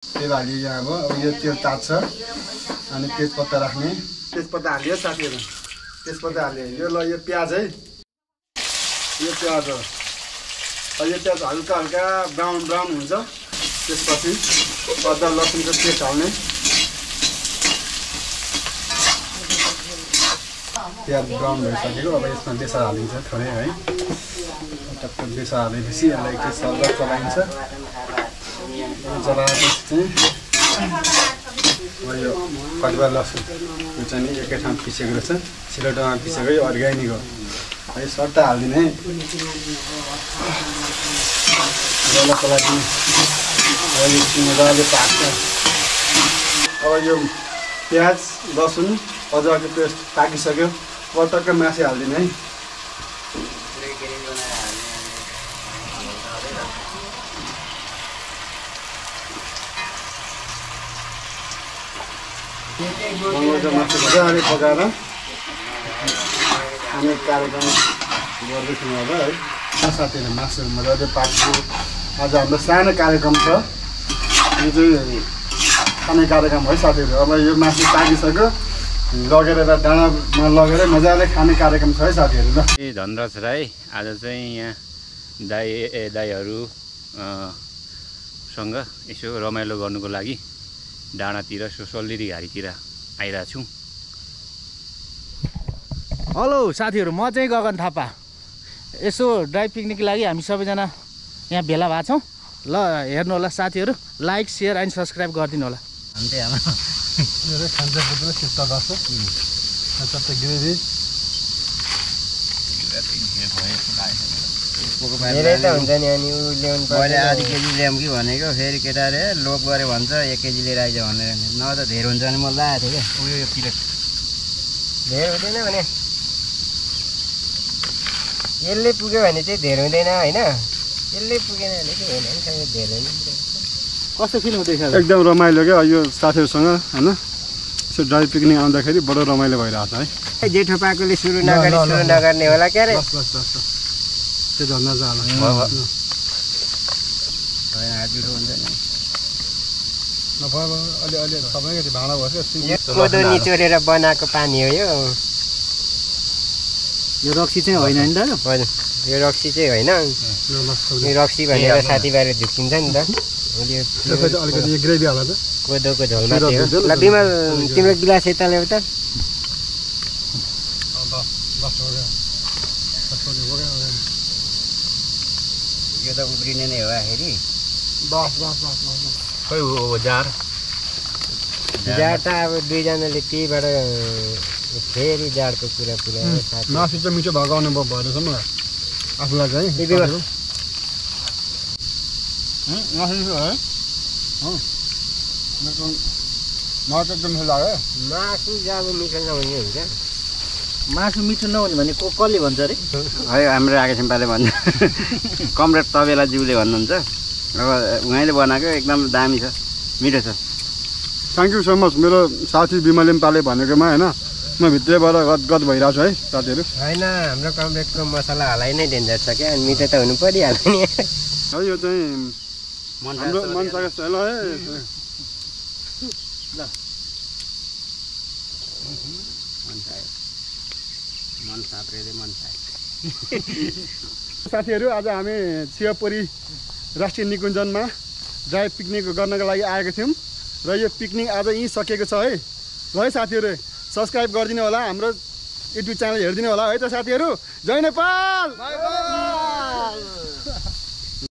तेल हालियो यहाँ अब यो तेल तात्छ अनि तेजपत्ता राख्ने तेजपत्ता हालियो साथीहरु तेजपत्ता हाल्यो यो ल यो प्याज है यो प्याज हो यो प्याज हल्का हल्का ब्राउन हुन्छ त्यसपछि अदुवा लसुनको पेस्ट हाल्ने प्याज ब्राउन भइसकेको अब यसमा बेसार हालिन्छ थोरै है टक्क बेसार हालेपछि यसलाई एकछिन सल्लाह चलाइन्छ चलाएपछि चाहिँ यो कटुवा लसुन यो चाहिँ नि एकै ठाउँ पिसेको रहेछ सिलौटोमा पिसेको यो अर्ग्यानिक हो है सट्टा हालिदिने मजाले चलाइदिने अब यो मजाले पाक्छ अब यो प्याज लसुन अदुवाको पेस्ट पाकिसक्यो अब टक्क मासु हालिदिने है मासु मजाले पकाएर हामी कार्यक्रम गर्दैछौँ अब है साथीहरू मासु मजाले पाक्छु आज हाम्रो सानो कार्यक्रम छ यो चाहिँ खाने कार्यक्रम है साथीहरू अब यो मासु पाकिसक्यो लगेर डाँडामा लगेर मजाले खाने कार्यक्रम छ है साथीहरू ल धनराज राई आज चाहिँ यहाँ दाइहरू सँग यसो रमाइलो गर्नुको लागि डाँडातिर सोसल्लिरी घारीतिर आइरहेको छु। हेलो साथीहरू म चाहिँ गगन थापा यसो ड्राइभ पिकनिकको लागि हामी सबैजना यहाँ भेला भएको छौँ ल हेर्नु होला साथीहरू लाइक सेयर एन्ड सब्सक्राइब गरिदिनु होला हामी चाहिँ हाम्रो खान्छ पुरा चित्त गर्छ चट्ट ग्रेभी धेरै त हुन्छ नि अनि उ ल्याउनु पर्छ मैले आधी केजी ल्याउँ कि भनेको फेरि केटाले लोभ गरे भन्छ 1 केजी लिएर आइज भनेर न त धेरै हुन्छ भने म लाएको थिएँ क्या उयो प्लेट धेरै हुँदैन भने यसले पुग्यो भने चाहिँ धेरै हुँदैन होइन यसले पुगेन भने चाहिँ होइन नि धेरै कस्तो फिल हुँदैछ एकदम रमाइलो क्या यो साथीहरूसँग होइन यसो ड्राइभ पिकनिक आउँदाखेरि बडो रमाइलो भइरहेको छ है जेठो पाकोले सुरु नगर्ने होला क्या रे त्यो झन्डा जाला अलि सबैको भाँडा भएछ कोदो निचोरेर बनाएको पानी हो यो रक्सी चाहिँ होइन नि त होइन यो रक्सी चाहिँ होइन यो रक्सी भनेर साथीभाइहरू झुक्किन्छ नि त अलिकति ग्रेभी हाल त कोदोको झोलमा थियो ल बिमल तिम्रो गिलास यता ल्याउ त यो त उब्रिने नै हो आखिरी खै हो जार त अब दुईजनाले त्यहीबाट फेरि जाडको कुरा मासु चाहिँ मिठो भएको अनुभव भएछ मलाई आफूलाई चाहिँ मासु एकदम मिठो लाग्यो मासु जब मिठो नहुने हुन्छ मासु मिठो नहुने भने कसले भन्छ अरे है हाम्रो आकाशपाले भन्छ कमरेड तबेला ज्यूले भन्नुहुन्छ अब उहाँले बनाएको एकदम दामी छ मिठो छ थ्याङ्क यू सो मच मेरो साथी विमल पाले भनेकोमा होइन म भित्रैबाट गदगद भइरहेको छु है साथीहरू होइन हाम्रो कमरेडको मसला हलाइ नै डेन्जर छ क्या अनि मिठो त हुनु परिहाल्यो नि है यो चाहिँ हाम्रो मनसाको स्टाइल है साथीहरू आज हामी शिवपुरी राष्ट्रिय निकुञ्जनमा ड्राइभ पिकनिक गर्नको लागि आएको थियौँ र यो पिकनिक आज यहीँ सकिएको छ है ल है साथीहरू सब्सक्राइब गरिदिनु होला हाम्रो युट्युब च्यानल हेरिदिनु होला है त साथीहरू जय नेपाल।